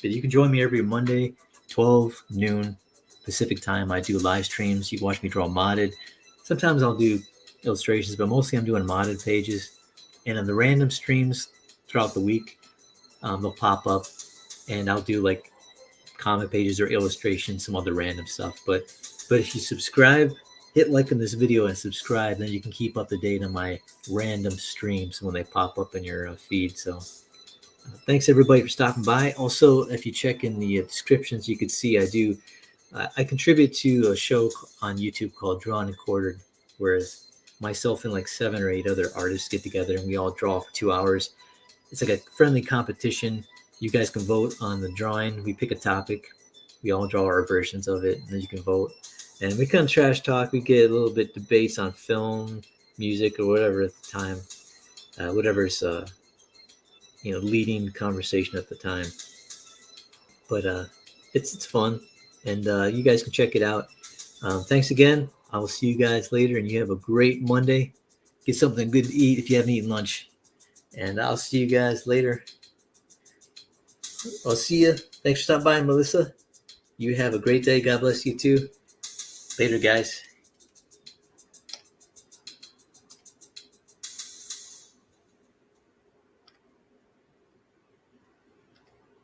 But you can join me every Monday, 12 noon Pacific time. I do live streams. You can watch me draw modded. Sometimes I'll do illustrations, but mostly I'm doing modded pages. And on the random streams throughout the week, they'll pop up, and I'll do like comic pages or illustrations, some other random stuff. But if you subscribe, hit like on this video and subscribe, then you can keep up to date on my random streams when they pop up in your feed. So thanks everybody for stopping by. Also, if you check in the descriptions, you can see I contribute to a show on YouTube called Drawn and Quartered, where myself and like 7 or 8 other artists get together and we all draw for 2 hours. It's like a friendly competition. You guys can vote on the drawing. We pick a topic. We all draw our versions of it, and then you can vote. And we kind of trash talk. We get a little bit debates on film, music, or whatever at the time. Whatever's leading conversation at the time. But it's fun, and you guys can check it out. Thanks again. I will see you guys later, and you have a great Monday. Get something good to eat if you haven't eaten lunch. And I'll see you guys later. I'll see you. Thanks for stopping by, Melissa. You have a great day. God bless you too. Later, guys.